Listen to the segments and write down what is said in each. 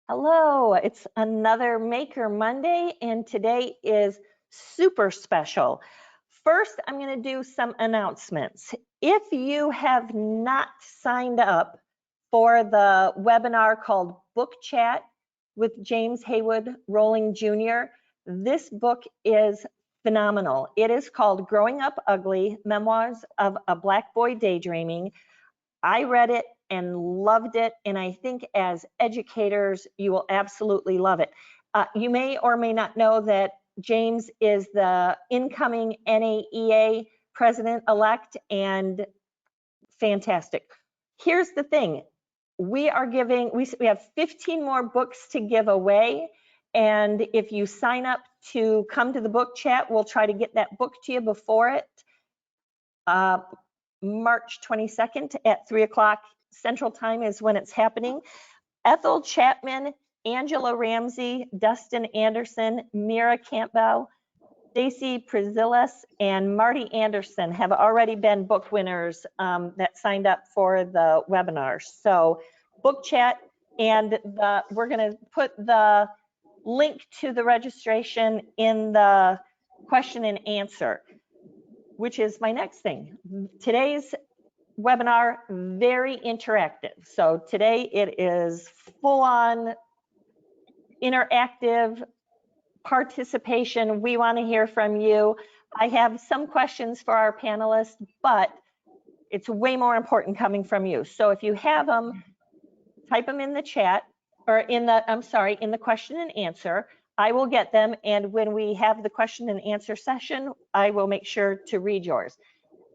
Hello, it's another Maker Monday, and today is super special. First, I'm going to do some announcements. If you have not signed up for the webinar called Book Chat with James Haywood Rowling Jr., this book is phenomenal. It is called Growing Up Ugly, Memoirs of a Black Boy Daydreaming. I read it and loved it, and I think as educators, you will absolutely love it. You may or may not know that James is the incoming NAEA president-elect, and fantastic. Here's the thing. We have 15 more books to give away, and if you sign up to come to the book chat, we'll try to get that book to you before it. March 22nd at 3 o'clock Central Time is when it's happening. Ethel Chapman, Angela Ramsey, Dustin Anderson, Mira Campbell, Stacy Prezillas, and Marty Anderson have already been book winners that signed up for the webinar. So book chat, and we're going to put the link to the registration in the question and answer, which is my next thing. Today's webinar, very interactive. So today it is full on interactive participation. We want to hear from you. I have some questions for our panelists, but it's way more important coming from you. So if you have them, type them in the chat, or in the question and answer. I will get them, and when we have the question and answer session, I will make sure to read yours.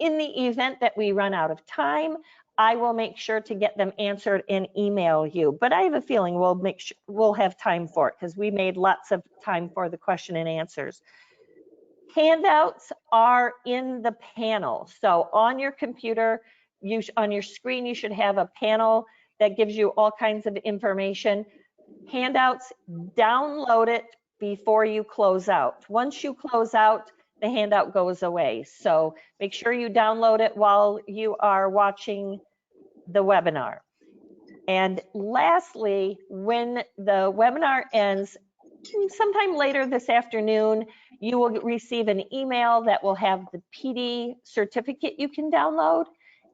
In the event that we run out of time, I will make sure to get them answered and email you. But I have a feeling we'll have time for it, because we made lots of time for the question and answers. Handouts are in the panel. So on your computer, on your screen, you should have a panel that gives you all kinds of information. Handouts, download it before you close out. Once you close out, the handout goes away. So make sure you download it while you are watching the webinar. And lastly, when the webinar ends, sometime later this afternoon, you will receive an email that will have the PD certificate you can download.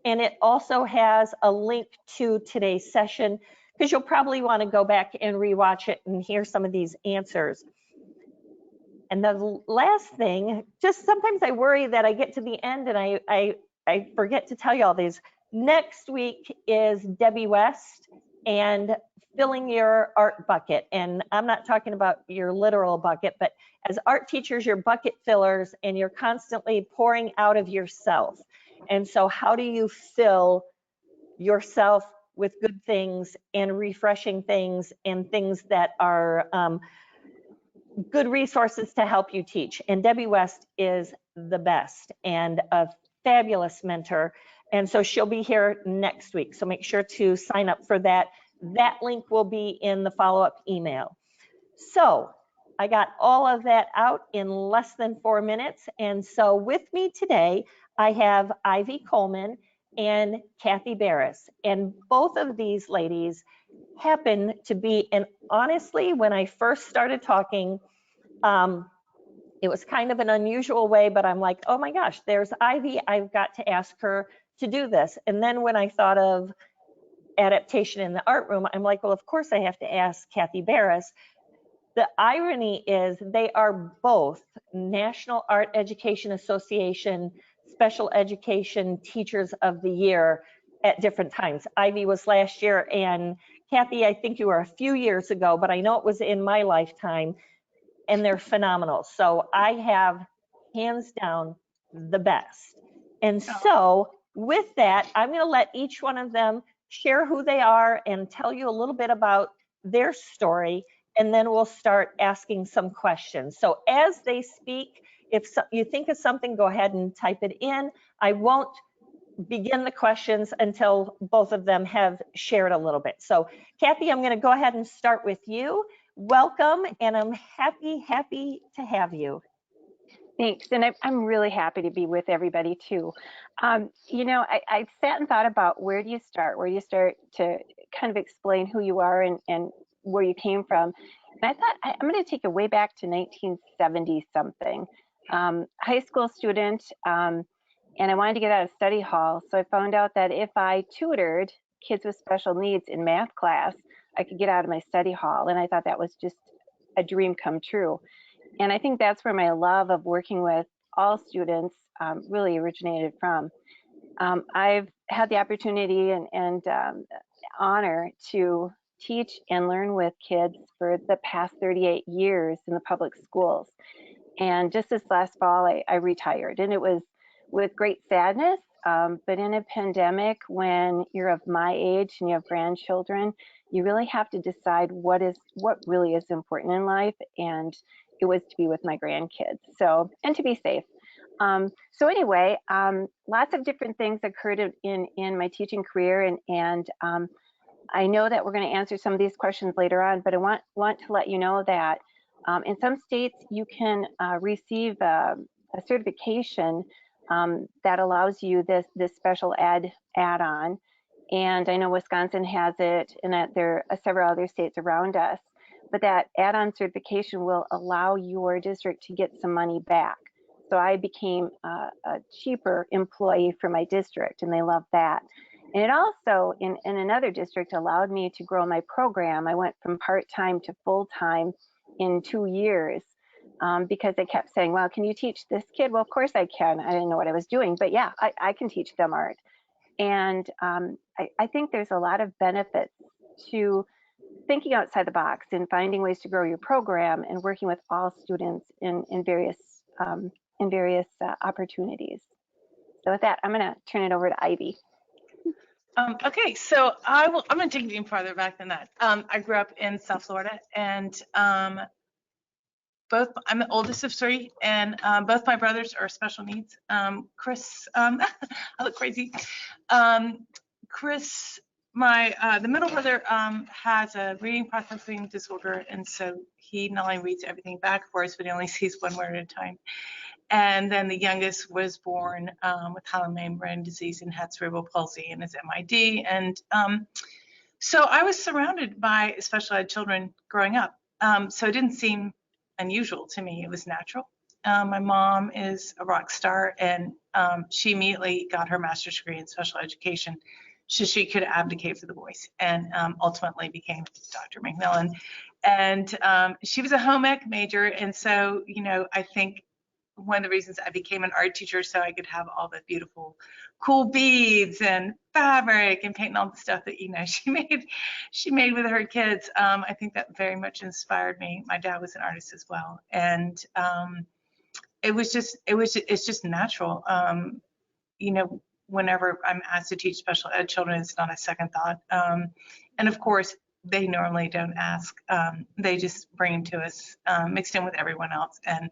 And it also has a link to today's session, because you'll probably want to go back and rewatch it and hear some of these answers. And the last thing, just sometimes I worry that I get to the end and I forget to tell you all these. Next week is Debbie West and filling your art bucket. And I'm not talking about your literal bucket, but as art teachers, you're bucket fillers, and you're constantly pouring out of yourself. And so how do you fill yourself with good things and refreshing things and things that are good resources to help you teach? And Debbie West is the best and a fabulous mentor. And so she'll be here next week. So make sure to sign up for that. That link will be in the follow-up email. So I got all of that out in less than 4 minutes. And so with me today, I have Ivy Coleman and Kathy Barris. And both of these ladies happen to be, and honestly, when I first started talking, it was kind of an unusual way, but I'm like, oh my gosh, there's Ivy, I've got to ask her to do this. And then when I thought of adaptation in the art room, I'm like, well, of course I have to ask Kathy Barris. The irony is they are both National Art Education Association Special Education Teachers of the Year at different times. Ivy was last year, and Kathy, I think you were a few years ago, but I know it was in my lifetime, and they're phenomenal. So I have hands down the best. And so with that, I'm going to let each one of them share who they are and tell you a little bit about their story, and then we'll start asking some questions. So as they speak, if you think of something, go ahead and type it in. I won't begin the questions until both of them have shared a little bit. So Kathy, I'm going to go ahead and start with you. Welcome, and I'm happy to have you. Thanks, and I'm really happy to be with everybody too. You know, I sat and thought about where do you start to kind of explain who you are and where you came from. And I thought I'm going to take it way back to 1970 something. High school student, and I wanted to get out of study hall. So I found out that if I tutored kids with special needs in math class, I could get out of my study hall. And I thought that was just a dream come true. And I think that's where my love of working with all students really originated from. I've had the opportunity and honor to teach and learn with kids for the past 38 years in the public schools. And just this last fall, I retired, and it was with great sadness. But in a pandemic, when you're of my age and you have grandchildren, you really have to decide what really is important in life. And it was to be with my grandkids, and to be safe. So anyway, lots of different things occurred in my teaching career, and I know that we're going to answer some of these questions later on, but I want to let you know that in some states you can receive a certification that allows you this special ed add-on, and I know Wisconsin has it, and that there are several other states around us. But that add-on certification will allow your district to get some money back. So I became a cheaper employee for my district, and they love that. And it also, in another district, allowed me to grow my program. I went from part-time to full-time in 2 years because they kept saying, well, can you teach this kid? Well, of course I can. I didn't know what I was doing, but yeah, I can teach them art. And I think there's a lot of benefits to thinking outside the box and finding ways to grow your program and working with all students in various opportunities. So with that, I'm going to turn it over to Ivy. Okay, so I'm going to take it even farther back than that. I grew up in South Florida, and I'm the oldest of three, and both my brothers are special needs. Kris, I look crazy. Kris, the middle brother has a reading processing disorder, and so he not only reads everything back for us, but he only sees one word at a time. And then the youngest was born with Hallermann-Streiff disease and had cerebral palsy and is MID. And so I was surrounded by special ed children growing up. So it didn't seem unusual to me. It was natural. My mom is a rock star, and she immediately got her master's degree in special education so she could advocate for the boys, and ultimately became Dr. McMillan. And she was a home ec major. And so, I think one of the reasons I became an art teacher, so I could have all the beautiful, cool beads and fabric and paint and all the stuff that she made with her kids. I think that very much inspired me. My dad was an artist as well, and it's just natural. Whenever I'm asked to teach special ed children, it's not a second thought. And of course, they normally don't ask. They just bring them to us, mixed in with everyone else, and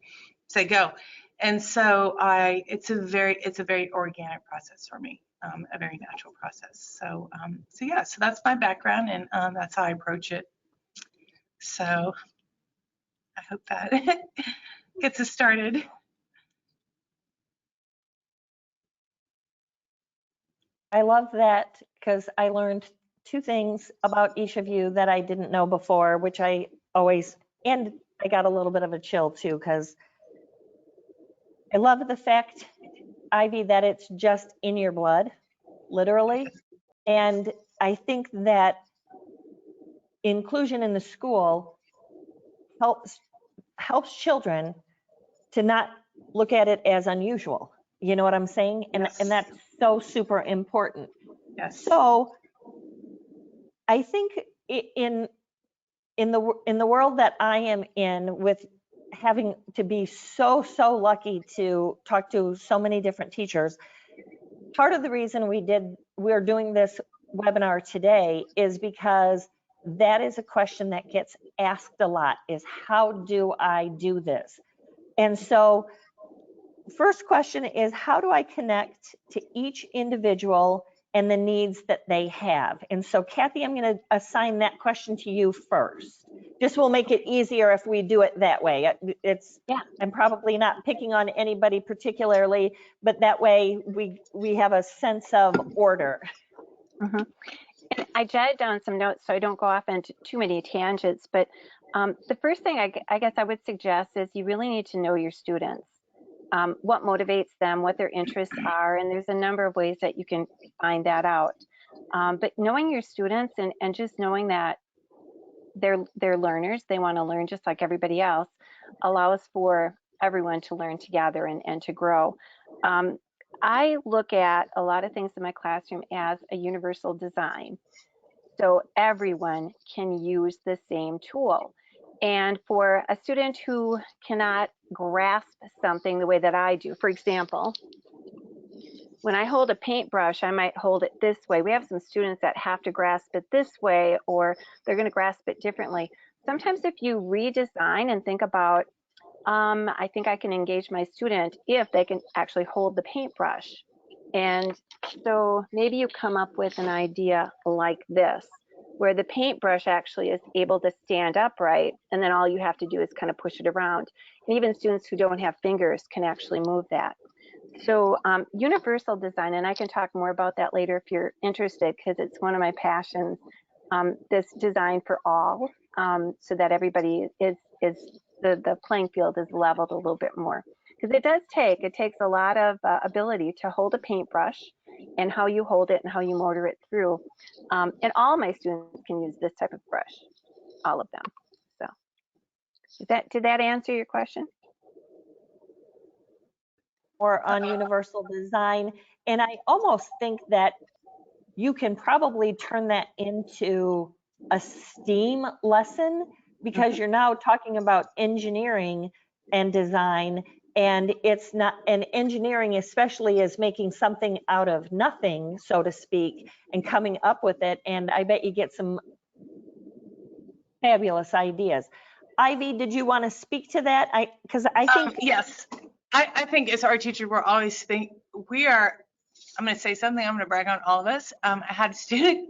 say go. And so it's a very organic process for me, a very natural process. So so that's my background, and that's how I approach it. So I hope that gets us started. I love that because I learned two things about each of you that I didn't know before, which I got a little bit of a chill too, because I love the fact, Ivy, that it's just in your blood, literally. And I think that inclusion in the school helps children to not look at it as unusual. You know what I'm saying? And, Yes. And that's so super important. Yes. So I think in the world that I am in, with having to be so lucky to talk to so many different teachers, part of the reason we're doing this webinar today is because that is a question that gets asked a lot, is how do I do this? And so first question is, how do I connect to each individual and the needs that they have? And so Kathy, I'm going to assign that question to you first. Just will make it easier if we do it that way. I'm probably not picking on anybody particularly, but that way we have a sense of order. Mm-hmm. And I jotted down some notes so I don't go off into too many tangents, but the first thing I guess I would suggest is you really need to know your students, what motivates them, what their interests are, and there's a number of ways that you can find that out. But knowing your students and just knowing that they're learners, they want to learn just like everybody else, allows for everyone to learn together and to grow. I look at a lot of things in my classroom as a universal design. So everyone can use the same tool. And for a student who cannot grasp something the way that I do, for example, when I hold a paintbrush, I might hold it this way. We have some students that have to grasp it this way, or they're going to grasp it differently. Sometimes if you redesign and think about, I think I can engage my student if they can actually hold the paintbrush. And so maybe you come up with an idea like this, where the paintbrush actually is able to stand upright, and then all you have to do is kind of push it around. And even students who don't have fingers can actually move that. So universal design, and I can talk more about that later if you're interested, because it's one of my passions, this design for all, so that everybody is the playing field is leveled a little bit more. Because it takes a lot of ability to hold a paintbrush and how you hold it and how you motor it through. And all my students can use this type of brush, all of them. So did that answer your question? Or on universal design. And I almost think that you can probably turn that into a STEAM lesson, because you're now talking about engineering and design, and it's not, and engineering especially is making something out of nothing, so to speak, and coming up with it. And I bet you get some fabulous ideas. Ivy, did you want to speak to that? Because I think yes, I think as art teacher, we're always I'm going to say something, I'm going to brag on all of us. I had a student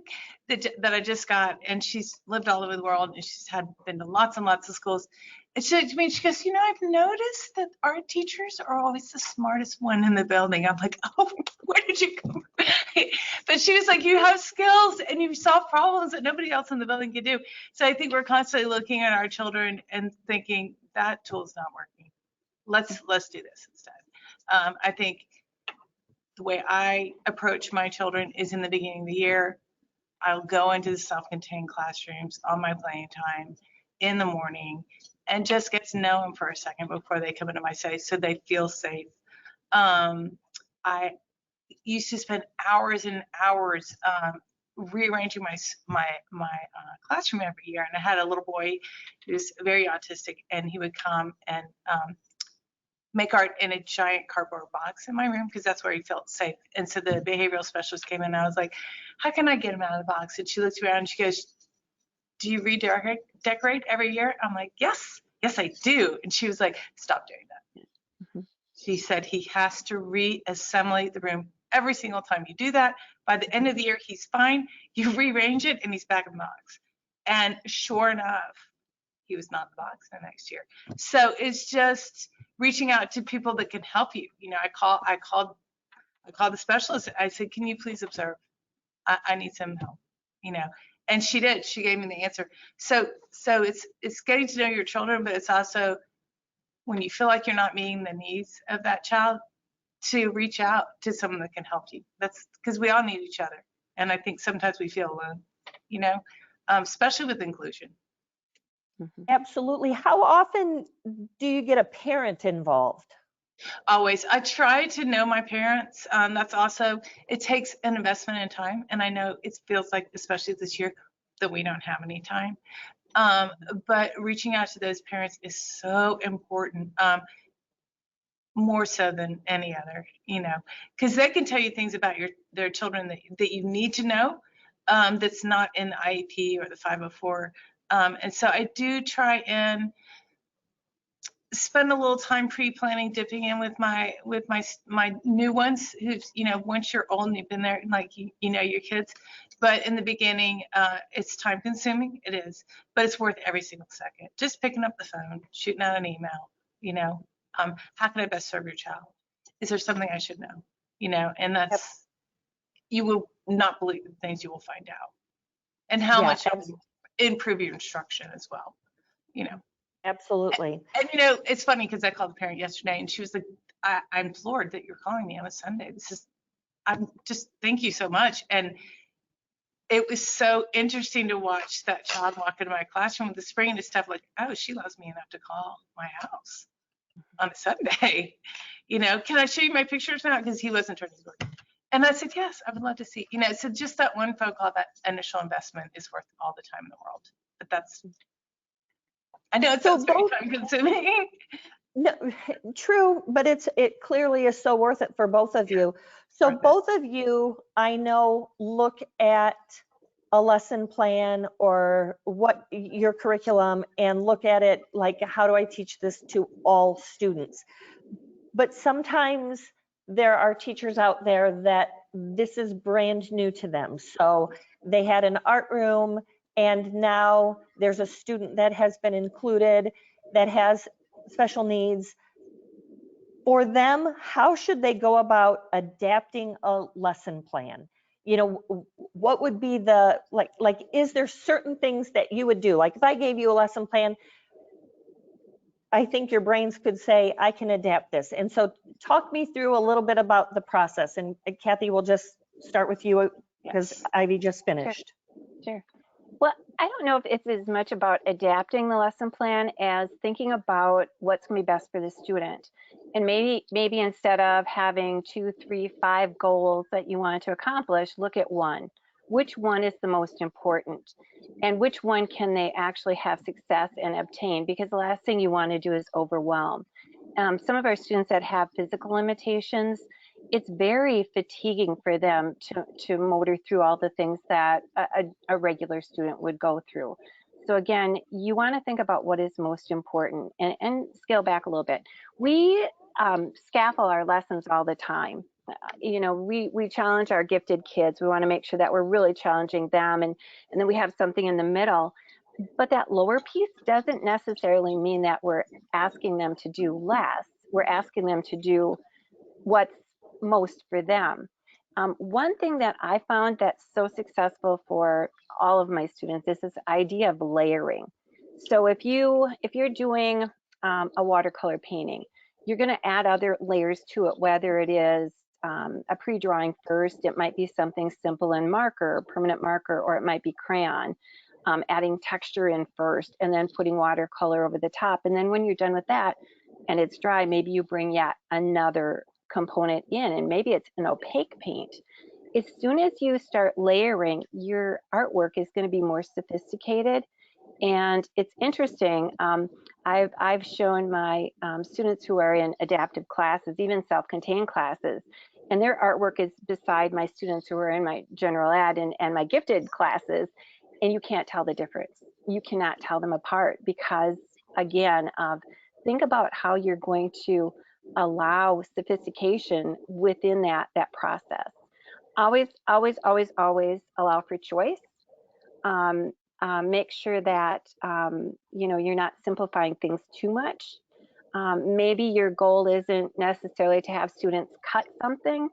that I just got, and she's lived all over the world, and she's been to lots and lots of schools. And she said to me, she goes, I've noticed that art teachers are always the smartest one in the building. I'm like, oh, where did you come from? But she was like, you have skills and you solve problems that nobody else in the building can do. So I think we're constantly looking at our children and thinking that tool's not working. Let's do this instead. I think the way I approach my children is in the beginning of the year, I'll go into the self-contained classrooms on my playing time in the morning and just get to know them for a second before they come into my space so they feel safe. I used to spend hours and hours rearranging my classroom every year, and I had a little boy who's very autistic, and he would come and make art in a giant cardboard box in my room because that's where he felt safe. And so the behavioral specialist came in, and I was like, how can I get him out of the box? And she looks around and she goes, do you redecorate every year? I'm like, yes, I do. And she was like, stop doing that. Mm-hmm. She said he has to reassemble the room every single time you do that. By the end of the year, he's fine. You rearrange it and he's back in the box. And sure enough, he was not in the box the next year. So it's just reaching out to people that can help you. I called the specialist. I said, can you please observe? I need some help, and she did. She gave me the answer. So it's getting to know your children, but it's also when you feel like you're not meeting the needs of that child, to reach out to someone that can help you. That's because we all need each other. And I think sometimes we feel alone, especially with inclusion. Absolutely. How often do you get a parent involved? Always. I try to know my parents. That's also, it takes an investment in time. And I know it feels like, especially this year, that we don't have any time. But reaching out to those parents is so important, more so than any other, because they can tell you things about their children that you need to know, that's not in the IEP or the 504. And so I do try and spend a little time pre-planning, dipping in with my new ones who's, once you're old and you've been there, like, you know your kids. But in the beginning, it's time consuming. It is, but it's worth every single second. Just picking up the phone, shooting out an email, how can I best serve your child? Is there something I should know? And that's, you will not believe the things you will find out. and how Yeah, much it would improve your instruction as well, you know. absolutely. And you know, it's funny because I called the parent yesterday and she was like, I'm floored that you're calling me on a Sunday. I'm just, thank you so much. And it was so interesting to watch that child walk into my classroom with the spring and stuff like, oh, she loves me enough to call my house on a Sunday. You know, can I show you my pictures now? Because he wasn't turning his work. And I said, yes, I would love to see. You know, so just that one phone call, that initial investment is worth all the time in the world. But that's, I know it sounds very time consuming. No, true, but it clearly is so worth it for both of you. So Worth it. both of you, I know, look at a lesson plan or what your curriculum and look at it like, how do I teach this to all students? But sometimes there are teachers out there that this is brand new to them. So they had an art room and now there's a student that has been included that has special needs. For them, how should they go about adapting a lesson plan? You know, what would be the, like, is there certain things that you would do? Like if I gave you a lesson plan, I think your brains could say, I can adapt this. And so talk me through a little bit about the process. And Kathy, we'll just start with you because Yes. Ivy just finished. Sure. Well, I don't know if it's as much about adapting the lesson plan as thinking about what's going to be best for the student. And maybe instead of having 2, 3, 5 goals that you want to accomplish, look at one. Which one is the most important? And which one can they actually have success and obtain? Because the last thing you want to do is overwhelm. Some of our students that have physical limitations, it's very fatiguing for them to motor through all the things that a regular student would go through. So again, you want to think about what is most important and scale back a little bit. We scaffold our lessons all the time. You know, we challenge our gifted kids. We want to make sure that we're really challenging them, and then we have something in the middle. But that lower piece doesn't necessarily mean that we're asking them to do less. We're asking them to do what's most for them. One thing that I found that's so successful for all of my students is this idea of layering. So if you're doing a watercolor painting, you're going to add other layers to it, whether it is a pre-drawing first, it might be something simple in marker, permanent marker, or it might be crayon. Adding texture in first and then putting watercolor over the top. And then when you're done with that and it's dry, maybe you bring yet another component in, and maybe it's an opaque paint. As soon as you start layering, your artwork is going to be more sophisticated. And it's interesting. I've shown my students who are in adaptive classes, even self-contained classes, and their artwork is beside my students who are in my general ed and my gifted classes, and you can't tell the difference. You cannot tell them apart because, again, think about how you're going to allow sophistication within that process. Always allow for choice. Make sure that you know, you're not simplifying things too much. Maybe your goal isn't necessarily to have students cut something.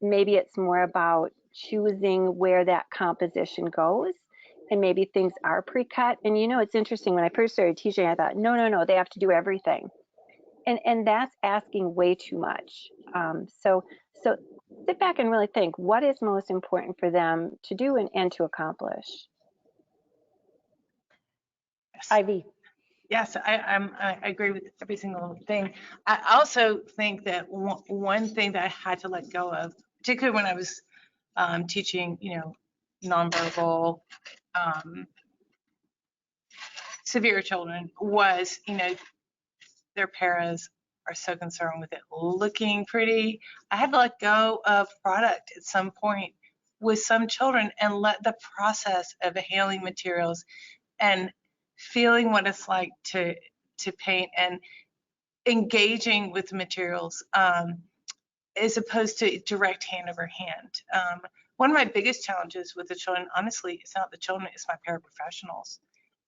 Maybe it's more about choosing where that composition goes. And maybe things are pre-cut. And you know, it's interesting, when I first started teaching, I thought, no, they have to do everything. And that's asking way too much. So sit back and really think, what is most important for them to do and to accomplish? Yes. Ivy. Yes, I agree with every single thing. I also think that one thing that I had to let go of, particularly when I was teaching, you know, nonverbal, severe children, was, you know, their paras are so concerned with it looking pretty. I had to let go of product at some point with some children and let the process of handling materials and feeling what it's like to paint and engaging with materials as opposed to direct hand over hand. One of my biggest challenges with the children, honestly, it's not the children, it's my paraprofessionals.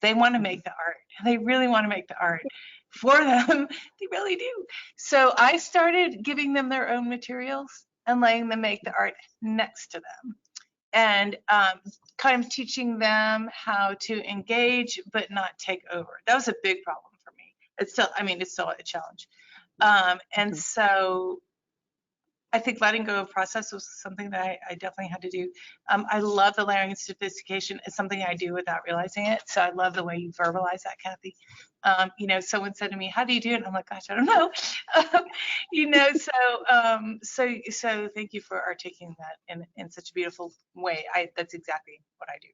They want to make the art. They really want to make the art for them. They really do. So I started giving them their own materials and letting them make the art next to them. and kind of teaching them how to engage but not take over. That was a big problem for me. It's still, I mean, it's still a challenge. And so I think letting go of process was something that I definitely had to do. I love the layering and sophistication. It's something I do without realizing it. So I love the way you verbalize that, Kathy. You know, someone said to me, "How do you do it?" And I'm like, "Gosh, I don't know." You know, so thank you for articulating that in such a beautiful way. That's exactly what I do.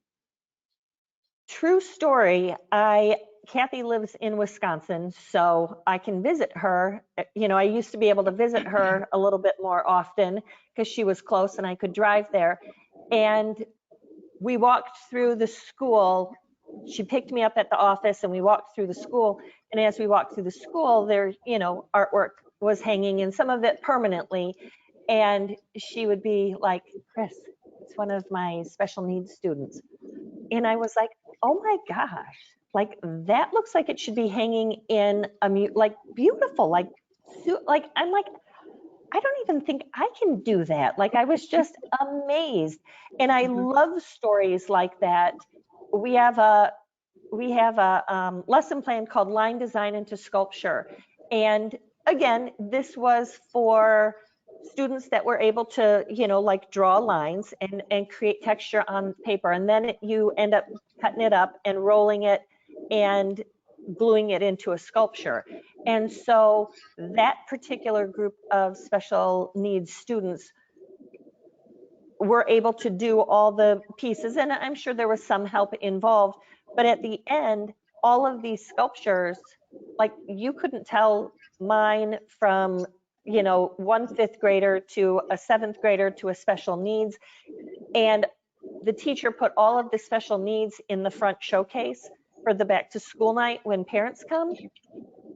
True story. Kathy lives in Wisconsin, so I can visit her. You know, I used to be able to visit her a little bit more often because she was close and I could drive there. And we walked through the school. She picked me up at the office and we walked through the school. And as we walked through the school, there, you know, artwork was hanging and some of it permanently. And she would be like, "Kris, it's one of my special needs students." And I was like, "Oh my gosh, like that looks like it should be hanging in a like beautiful, like I'm like, I don't even think I can do that." Like I was just amazed. And I love stories like that. We have a lesson plan called Line Design into Sculpture. And again, this was for students that were able to, you know, like draw lines and create texture on paper. And then you end up cutting it up and rolling it and gluing it into a sculpture. And so that particular group of special needs students were able to do all the pieces. And I'm sure there was some help involved, but at the end, all of these sculptures, like you couldn't tell mine from, you know, one 5th grader to a 7th grader to a special needs. And the teacher put all of the special needs in the front showcase for the back to school night when parents come.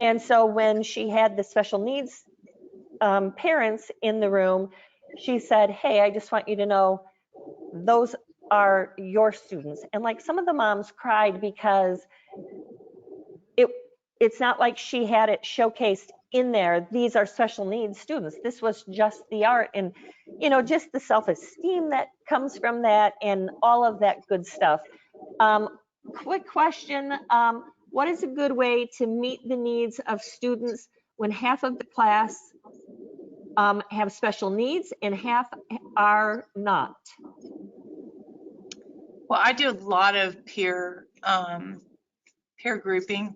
And so when she had the special needs parents in the room, she said, "Hey, I just want you to know those are your students." And like some of the moms cried because it's not like she had it showcased in there. These are special needs students. This was just the art and, you know, just the self-esteem that comes from that and all of that good stuff. Quick question. What is a good way to meet the needs of students when half of the class have special needs and half are not? Well, I do a lot of peer grouping.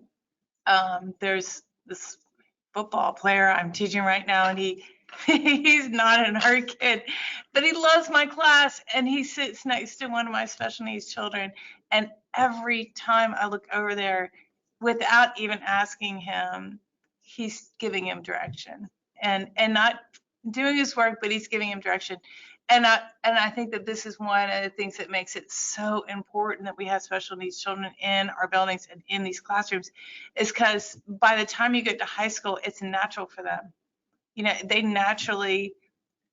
There's this football player I'm teaching right now, and he's not an art kid, but he loves my class, and he sits next to one of my special needs children. And every time I look over there, without even asking him, he's giving him direction and not doing his work, but he's giving him direction. And I think that this is one of the things that makes it so important that we have special needs children in our buildings and in these classrooms, is because by the time you get to high school, it's natural for them. You know, they naturally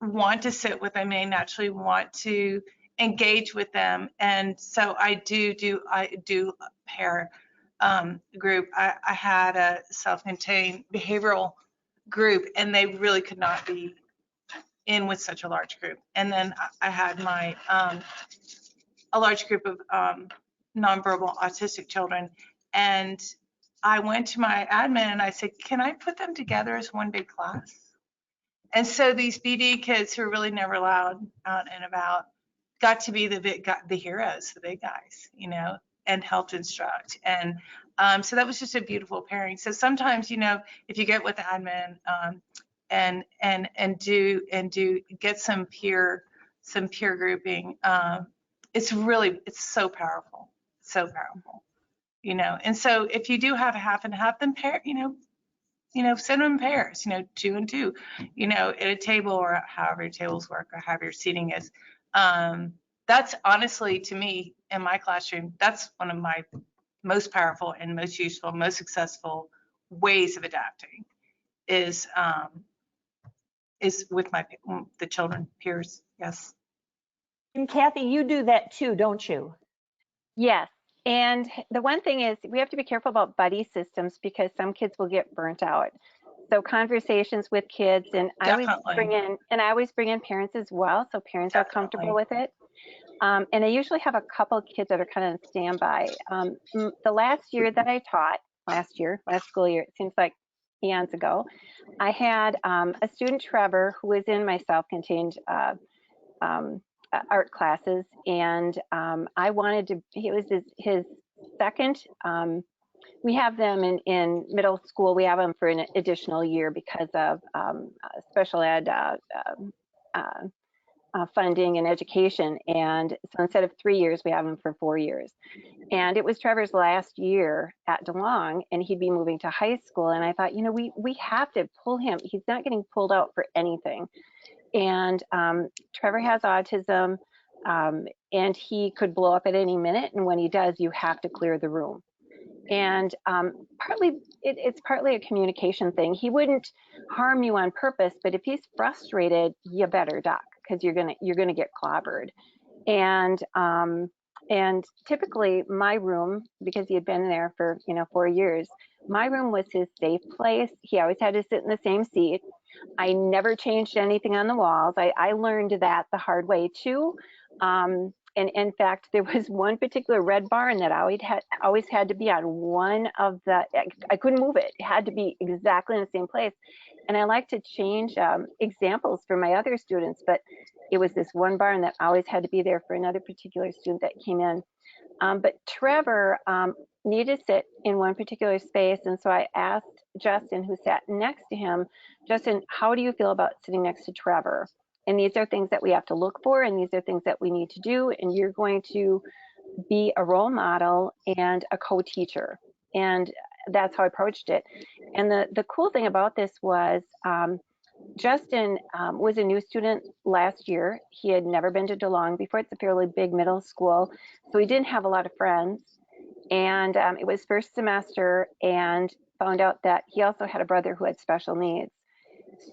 want to sit with them. They naturally want to engage with them. And so I do a pair group. I had a self-contained behavioral group, and they really could not be in with such a large group. And then I had my a large group of nonverbal autistic children, and I went to my admin and I said, "Can I put them together as one big class?" And so these BD kids who are really never allowed out and about got to be the heroes, the big guys, you know, and helped instruct. And so that was just a beautiful pairing. So sometimes, you know, if you get with the admin and do get some peer grouping, it's so powerful, you know. And so if you do have a half and half, then pair, you know, send them in pairs, you know, 2 and 2, you know, at a table or however your tables work or however your seating is. That's honestly, to me, in my classroom, that's one of my most powerful and most useful, most successful ways of adapting is with the children, peers. Yes. And Kathy, you do that too, don't you? Yes. And the one thing is we have to be careful about buddy systems because some kids will get burnt out. So conversations with kids, and I always bring in parents as well, so parents are comfortable with it. And I usually have a couple kids that are kind of standby. The last year that I taught, last school year, it seems like eons ago, I had a student, Trevor, who was in my self-contained art classes, and I wanted to, he was his second, we have them in middle school, we have them for an additional year because of special ed funding and education. And so instead of 3 years, we have them for 4 years. And it was Trevor's last year at DeLong, and he'd be moving to high school. And I thought, you know, we have to pull him. He's not getting pulled out for anything. And Trevor has autism, and he could blow up at any minute. And when he does, you have to clear the room. And it's partly a communication thing. He wouldn't harm you on purpose, but if he's frustrated, you better duck, because you're gonna get clobbered. And typically my room, because he had been there for 4 years, my room was his safe place. He always had to sit in the same seat. I never changed anything on the walls. I learned that the hard way too. And in fact, there was one particular red barn that I always had to be on one of the, I couldn't move it. It had to be exactly in the same place. And I like to change examples for my other students, but it was this one barn that always had to be there for another particular student that came in. But Trevor needed to sit in one particular space. And so I asked Justin, who sat next to him, Justin, how do you feel about sitting next to Trevor? And these are things that we have to look for, and these are things that we need to do. And you're going to be a role model and a co-teacher. And that's how I approached it. And the cool thing about this was Justin was a new student last year. He had never been to DeLong before. It's a fairly big middle school, so he didn't have a lot of friends. And it was first semester, and found out that he also had a brother who had special needs.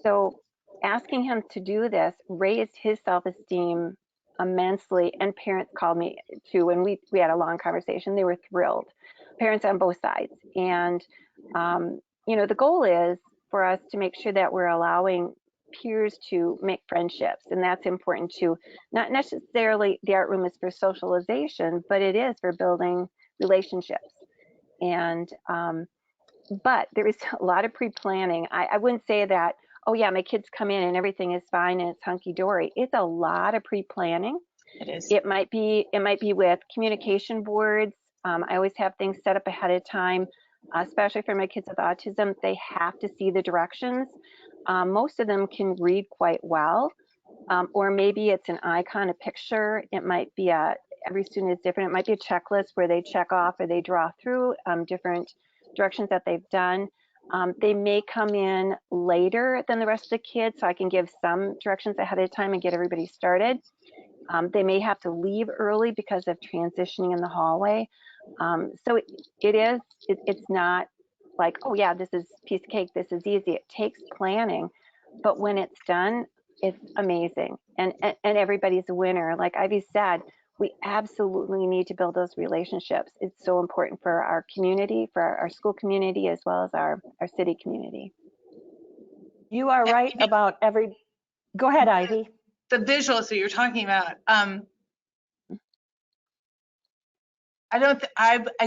So asking him to do this raised his self-esteem immensely. And parents called me too, and we had a long conversation. They were thrilled, parents on both sides. And the goal is for us to make sure that we're allowing peers to make friendships, and that's important too. Not necessarily the art room is for socialization, but it is for building relationships. And but there is a lot of pre-planning. I wouldn't say that, oh yeah, my kids come in and everything is fine and it's hunky-dory. It's a lot of pre-planning. It is. It might be with communication boards. I always have things set up ahead of time, especially for my kids with autism. They have to see the directions. Most of them can read quite well, or maybe it's an icon, a picture. It might be every student is different. It might be a checklist where they check off or they draw through different directions that they've done. They may come in later than the rest of the kids, so I can give some directions ahead of time and get everybody started. They may have to leave early because of transitioning in the hallway. So it's not like, oh yeah, this is a piece of cake, this is easy. It takes planning, but when it's done, it's amazing. And everybody's a winner. Like Ivy said, we absolutely need to build those relationships. It's so important for our community, for our school community, as well as our city community. You are right about go ahead, Ivy. The visuals that you're talking about, I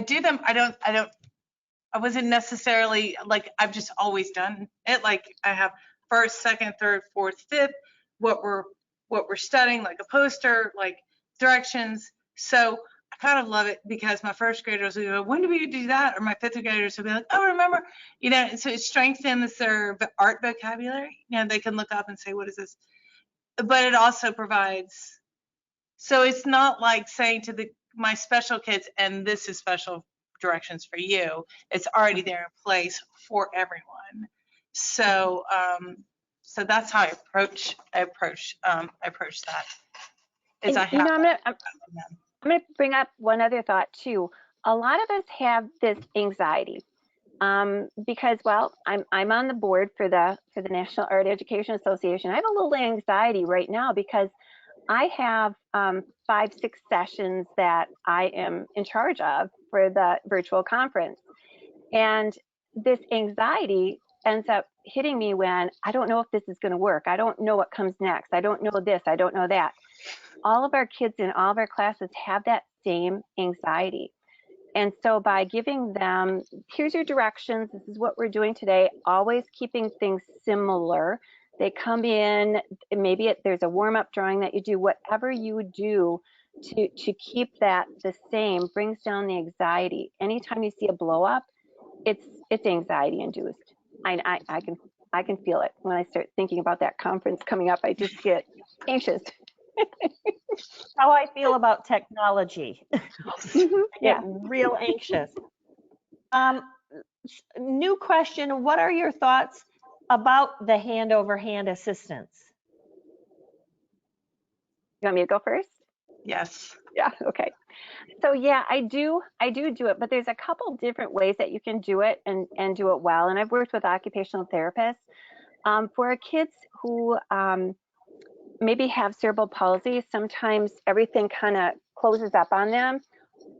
do them. I wasn't necessarily like, I've just always done it. Like I have first, second, third, fourth, fifth, what we're studying, like a poster, like directions. So I kind of love it because my first graders will go, when do we do that? Or my fifth graders will be like, oh, remember, and so it strengthens their art vocabulary. They can look up and say, what is this? But it also provides, so it's not like saying to my special kids, and this is special directions for you. It's already there in place for everyone. So so that's how I approach that. I'm going to bring up one other thought too. A lot of us have this anxiety because, well, I'm on the board for the National Art Education Association. I have a little anxiety right now because I have 5-6 sessions that I am in charge of for the virtual conference. And this anxiety ends up hitting me when I don't know if this is going to work. I don't know what comes next. I don't know this. I don't know that. all of our kids in all of our classes have that same anxiety. And so by giving them, here's your directions, this is what we're doing today, always keeping things similar. They come in, maybe there's a warm-up drawing that you do, whatever you do to keep that the same brings down the anxiety. Anytime you see a blow up, it's anxiety induced. I can feel it when I start thinking about that conference coming up. I just get anxious. How I feel about technology. Mhm, I get real anxious. New question, what are your thoughts about the hand-over-hand assistance? You want me to go first? Yes. Yeah, okay. So yeah, I do it, but there's a couple different ways that you can do it and do it well. And I've worked with occupational therapists. For kids who maybe have cerebral palsy, sometimes everything kind of closes up on them.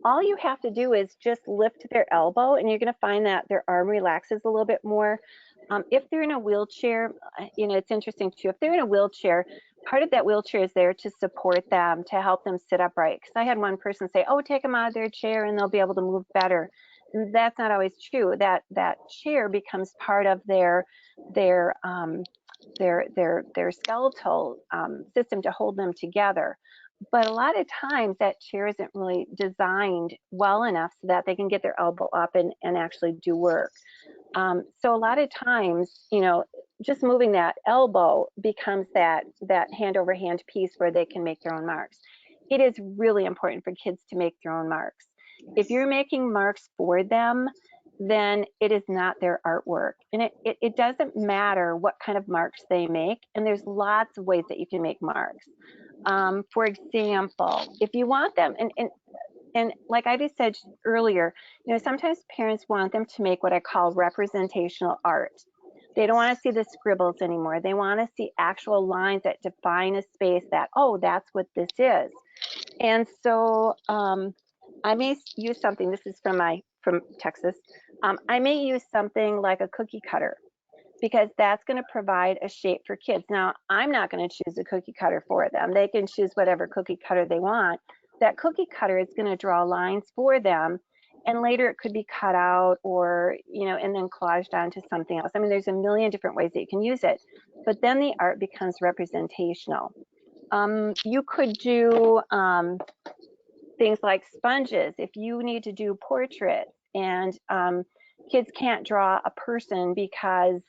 All you have to do is just lift their elbow, and you're going to find that their arm relaxes a little bit more. If they're in a wheelchair, it's interesting too. If they're in a wheelchair, part of that wheelchair is there to support them, to help them sit upright. Because I had one person say, "Oh, take them out of their chair, and they'll be able to move better." And that's not always true. That chair becomes part of their skeletal system to hold them together. But a lot of times that chair isn't really designed well enough so that they can get their elbow up and actually do work. So a lot of times, just moving that elbow becomes that hand over hand piece where they can make their own marks. It is really important for kids to make their own marks. If you're making marks for them, then it is not their artwork. And it doesn't matter what kind of marks they make. And there's lots of ways that you can make marks. For example, if you want them, and like I just said earlier, sometimes parents want them to make what I call representational art. They don't want to see the scribbles anymore. They want to see actual lines that define a space that, oh, that's what this is. And so I may use something, this is from Texas. I may use something like a cookie cutter, because that's going to provide a shape for kids. Now, I'm not going to choose a cookie cutter for them. They can choose whatever cookie cutter they want. That cookie cutter is going to draw lines for them, and later it could be cut out or, and then collaged onto something else. I mean, there's a million different ways that you can use it, but then the art becomes representational. You could do things like sponges if you need to do portraits, and kids can't draw a person because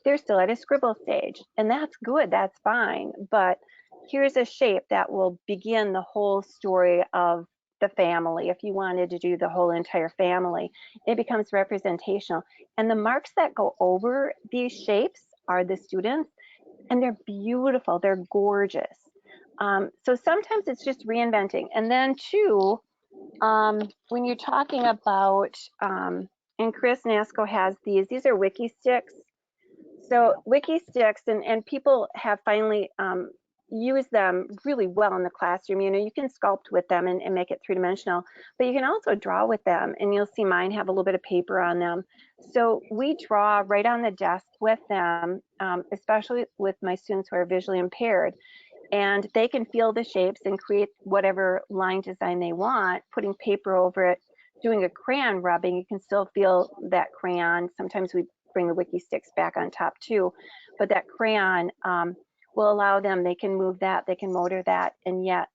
they're still at a scribble stage, and that's good, that's fine, but here's a shape that will begin the whole story of the family. If you wanted to do the whole entire family, it becomes representational, and the marks that go over these shapes are the students, and they're beautiful, they're gorgeous. So sometimes it's just reinventing. And then too, when you're talking about, and Kris Nasco has these are wiki sticks. So wiki sticks, and people have finally used them really well in the classroom. You can sculpt with them and make it three-dimensional, but you can also draw with them, and you'll see mine have a little bit of paper on them. So we draw right on the desk with them, especially with my students who are visually impaired. And they can feel the shapes and create whatever line design they want, putting paper over it, doing a crayon rubbing. You can still feel that crayon. Sometimes we bring the wiki sticks back on top too, but that crayon will allow them, they can move that, they can motor that, and yet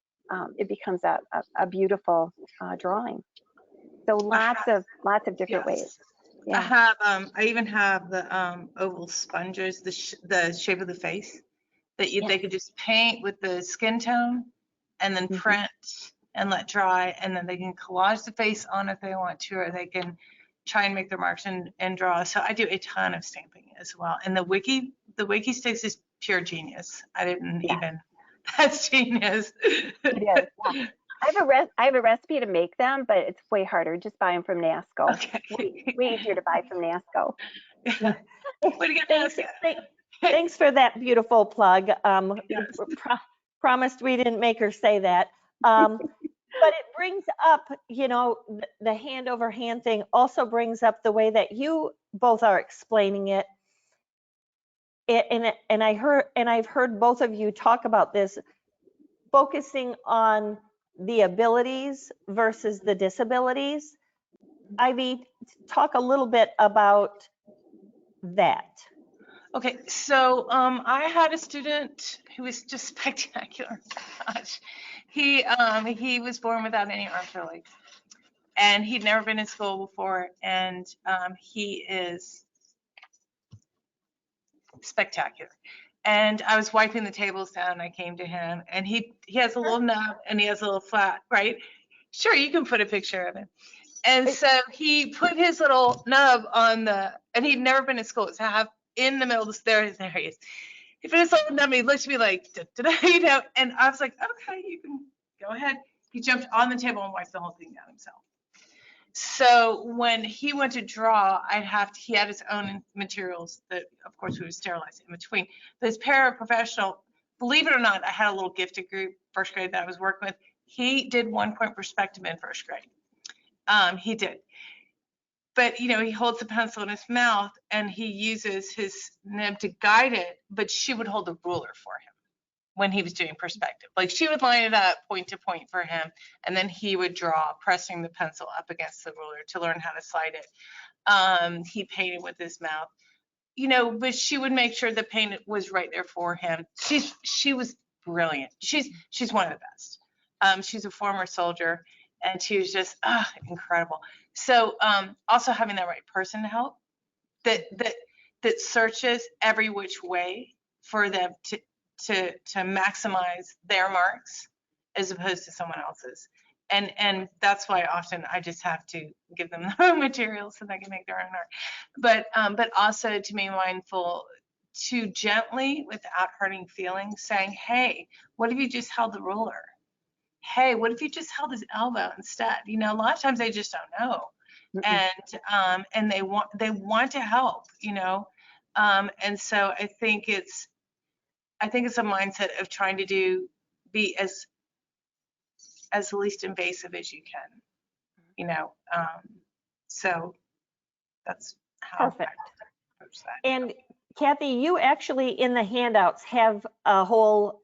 it becomes a beautiful drawing. So lots of different ways. Yeah. I even have the oval sponges, the shape of the face that they could just paint with the skin tone and then print and let dry, and then they can collage the face on if they want to, or they can try and make their marks and draw. So I do a ton of stamping as well. And the wiki sticks is pure genius. I didn't even, that's genius. It is. Yeah. I have a recipe to make them, but it's way harder. Just buy them from Nasco. Okay. Way easier to buy from Nasco. Way to go, Nasco. Thanks for that beautiful plug. Promised we didn't make her say that. But it brings up, the hand over hand thing also brings up the way that you both are explaining it. And I've heard both of you talk about this. focusing on the abilities versus the disabilities. Ivy, talk a little bit about that. Okay, so I had a student who was just spectacular. Gosh, he was born without any arms or legs, and he'd never been in school before, and he is spectacular. And I was wiping the tables down, and I came to him, and he has a little nub and he has a little flat, right? Sure, you can put a picture of him. And so he put his little nub on and he'd never been in school. It's half in the middle of the there he is. He put his little nub, and he looked at me like, you know, and I was like, okay, you can go ahead. He jumped on the table and wiped the whole thing down himself. So when he went to draw, he had his own materials that, of course, we would sterilize in between. But his paraprofessional, believe it or not, I had a little gifted group, first grade, that I was working with. He did 1-point perspective in first grade. He did. But, you know, he holds the pencil in his mouth and he uses his nib to guide it, but she would hold the ruler for him when he was doing perspective. Like, she would line it up point to point for him, and then he would draw, pressing the pencil up against the ruler to learn how to slide it. He painted with his mouth, you know, but she would make sure the paint was right there for him. She was brilliant. She's one of the best. She's a former soldier, and she was just incredible. So also having the right person to help, that searches every which way for them to maximize their marks as opposed to someone else's. And that's why often I just have to give them their own materials so they can make their own art. But also to be mindful, to gently, without hurting feelings, saying, hey, what if you just held the ruler? Hey, what if you just held his elbow instead? You know, a lot of times they just don't know. And they want to help, you know. And so I think it's a mindset of trying to be as least invasive as you can, you know. So that's how Perfect. I approach that. And Kathy, you actually in the handouts have a whole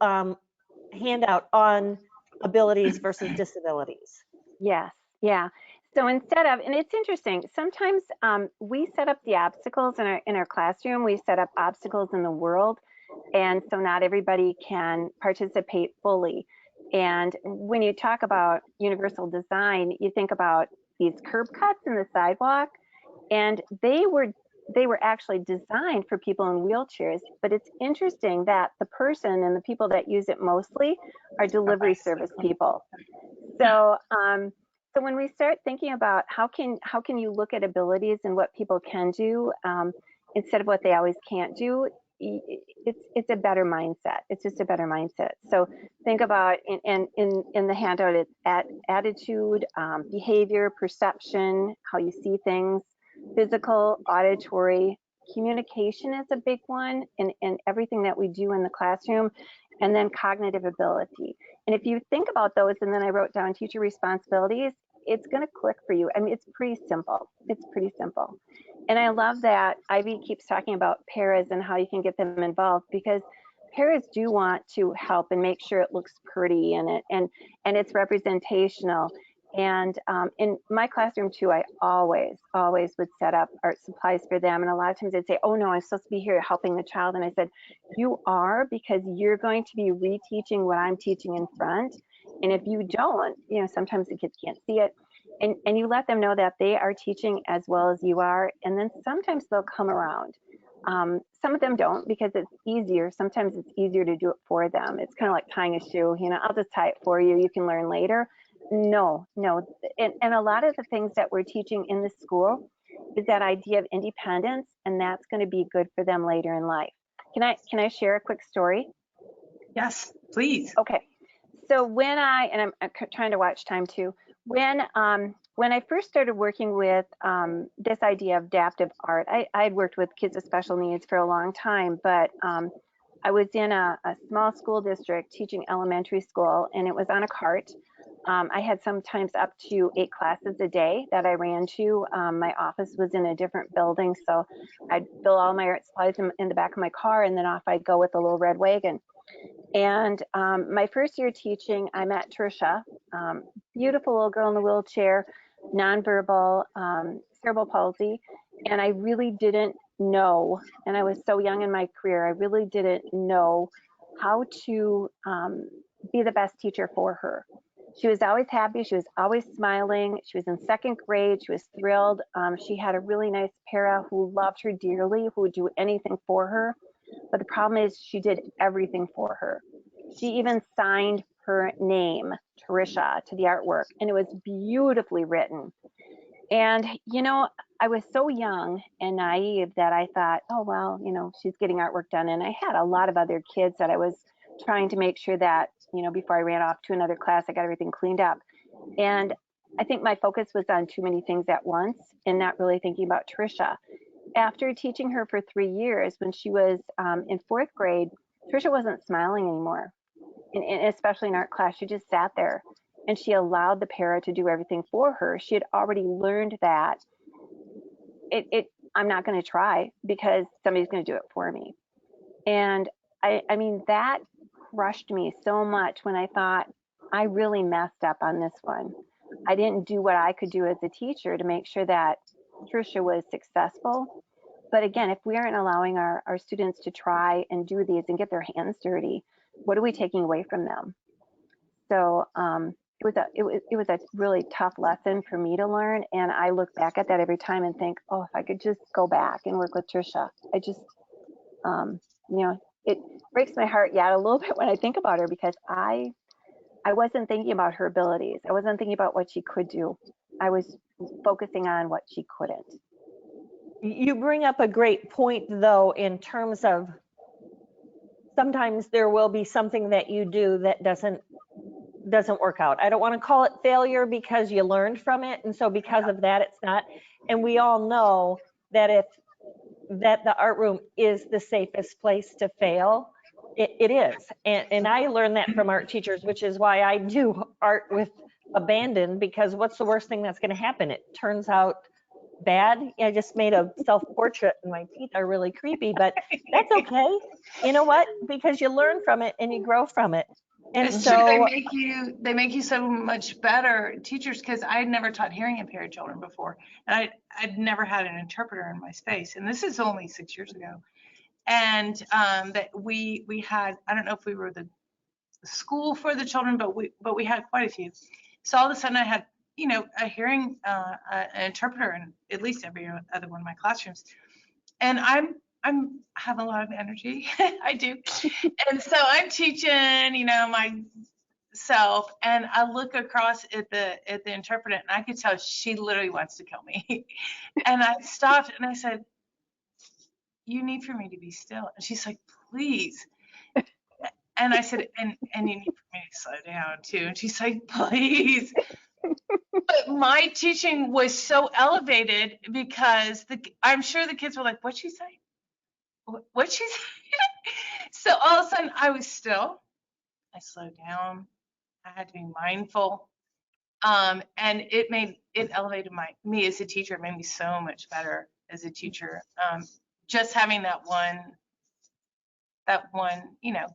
handout on abilities versus disabilities. Yes, yeah. So instead of, and it's interesting, sometimes we set up the obstacles in our classroom, we set up obstacles in the world, and so not everybody can participate fully. And when you talk about universal design, you think about these curb cuts in the sidewalk, and they were actually designed for people in wheelchairs, but it's interesting that the person and the people that use it mostly are delivery service people. So so when we start thinking about how can you look at abilities and what people can do instead of what they always can't do, it's a better mindset. It's just a better mindset. So think about in the handout, it's attitude, behavior, perception, how you see things, physical, auditory, communication is a big one in everything that we do in the classroom, and then cognitive ability. And if you think about those, and then I wrote down teacher responsibilities, it's going to click for you. I mean, it's pretty simple. It's pretty simple. And I love that Ivy keeps talking about paras and how you can get them involved, because paras do want to help and make sure it looks pretty and it's representational. And in my classroom too, I always would set up art supplies for them. And a lot of times they'd say, oh no, I'm supposed to be here helping the child. And I said, you are, because you're going to be reteaching what I'm teaching in front. And if you don't, you know, sometimes the kids can't see it. And you let them know that they are teaching as well as you are. And then sometimes they'll come around. Some of them don't, because it's easier. Sometimes it's easier to do it for them. It's kind of like tying a shoe. You know, I'll just tie it for you. You can learn later. No. And a lot of the things that we're teaching in the school is that idea of independence, and that's going to be good for them later in life. Can I share a quick story? Yes, please. Okay. So when I'm trying to watch time too, when I first started working with this idea of adaptive art, I'd worked with kids with special needs for a long time, but I was in a small school district teaching elementary school, and it was on a cart. I had sometimes up to 8 classes a day that I ran to. My office was in a different building, so I'd fill all my art supplies in the back of my car, and then off I'd go with a little red wagon. And my first year teaching, I met Trisha, beautiful little girl in the wheelchair, nonverbal, cerebral palsy. And I really didn't know, and I was so young in my career, I really didn't know how to be the best teacher for her. She was always happy. She was always smiling. She was in second grade. She was thrilled. She had a really nice para who loved her dearly, who would do anything for her. But the problem is she did everything for her. She even signed her name, Trisha, to the artwork, and it was beautifully written. And, you know, I was so young and naive that I thought, oh, well, you know, she's getting artwork done. And I had a lot of other kids that I was trying to make sure that, you know, before I ran off to another class, I got everything cleaned up. And I think my focus was on too many things at once and not really thinking about Trisha. After teaching her for 3 years, when she was in 4th grade, Trisha wasn't smiling anymore, and especially in art class. She just sat there and she allowed the para to do everything for her. She had already learned that I'm not going to try because somebody's going to do it for me. And I mean, that crushed me so much when I thought, I really messed up on this one. I didn't do what I could do as a teacher to make sure that Trisha was successful. But again, if we aren't allowing our students to try and do these and get their hands dirty, what are we taking away from them? So it was a really tough lesson for me to learn. And I look back at that every time and think, oh, if I could just go back and work with Trisha. I just, you know, it breaks my heart yet a little bit when I think about her, because I wasn't thinking about her abilities. I wasn't thinking about what she could do. I was focusing on what she couldn't. You bring up a great point, though, in terms of sometimes there will be something that you do that doesn't work out. I don't want to call it failure because you learned from it, and so because of that, it's not. And we all know that that the art room is the safest place to fail. It is, and I learned that from art teachers, which is why I do art with abandon, because what's the worst thing that's going to happen? It turns out bad. I just made a self-portrait and my teeth are really creepy, but that's okay. You know what? Because you learn from it and you grow from it. And It's so true. They make you so much better teachers, because I had never taught hearing impaired children before, and I'd never had an interpreter in my space, and this is only 6 years ago. And that we had, I don't know if we were the school for the children, but we had quite a few. So all of a sudden I had, you know, a hearing an interpreter in at least every other one of my classrooms, and I'm have a lot of energy. I do. And so I'm teaching, you know, myself, and I look across at the interpreter, and I could tell she literally wants to kill me. And I stopped and I said, you need for me to be still. And she's like, please. And I said, and you need for me to slow down too. And she's like, please. But my teaching was so elevated because I'm sure the kids were like, what'd she say? What'd she say? So all of a sudden I was still. I slowed down. I had to be mindful. And it elevated me as a teacher. It made me so much better as a teacher. Just having that one, you know,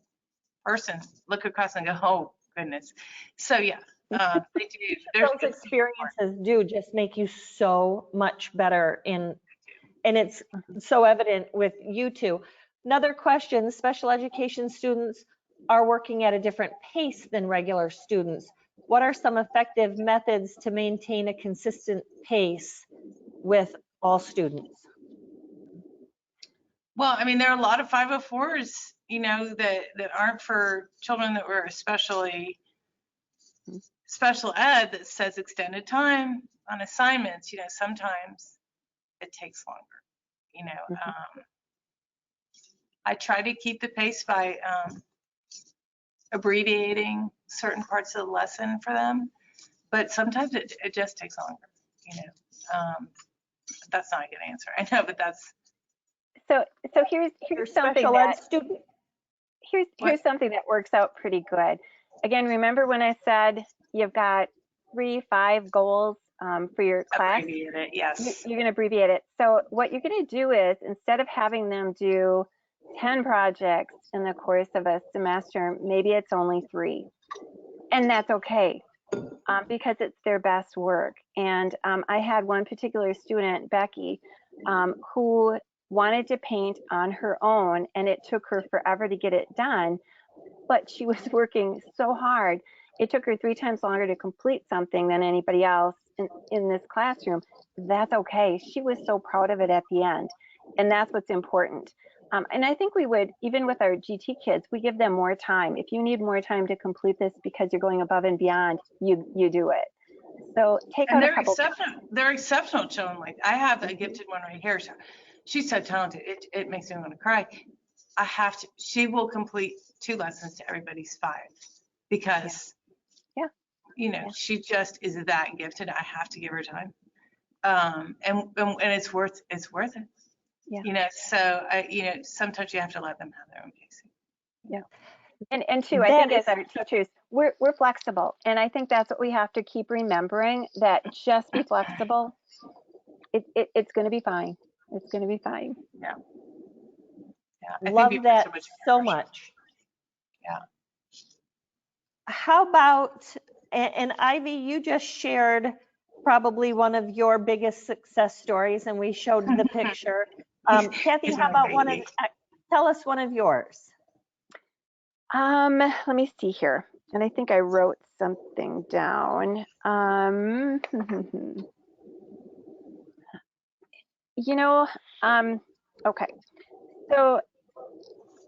person look across and go, oh goodness. So yeah, they do. those experiences do just make you so much better and it's so evident with you two. Another question, special education students are working at a different pace than regular students. What are some effective methods to maintain a consistent pace with all students? Well, I mean, there are a lot of 504s, you know, that aren't for children that were especially special ed, that says extended time on assignments. You know, sometimes it takes longer, you know. I try to keep the pace by abbreviating certain parts of the lesson for them, but sometimes it just takes longer, you know. That's not a good answer, I know, but that's. So here's something that here's something that works out pretty good. Again, remember when I said you've got 3-5 goals for your class? Abbreviate it, yes. You're going to abbreviate it. So what you're going to do is, instead of having them do 10 projects in the course of a semester, maybe it's only 3. And that's okay, because it's their best work. And I had one particular student, Bakke, who wanted to paint on her own, and it took her forever to get it done, but she was working so hard. It took her 3 times longer to complete something than anybody else in this classroom. That's okay. She was so proud of it at the end. And that's what's important. And I think we would, even with our GT kids, we give them more time. If you need more time to complete this because you're going above and beyond, you do it. So take out a couple. They're exceptional children. Like, I have a gifted one right here. So she's so talented. It makes me want to cry. She will complete 2 lessons to everybody's 5 because, she just is that gifted. I have to give her time. And it's worth it. Yeah. So sometimes you have to let them have their own pacing. Yeah. And too, I think as our teachers, we're flexible. And I think that's what we have to keep remembering, that just be flexible. It's going to be fine. It's going to be fine. Yeah. Love that so much. Yeah. How about, and Ivy, you just shared probably one of your biggest success stories, and we showed the picture. Kathy, how about tell us one of yours. Let me see here. And I think I wrote something down. Okay. So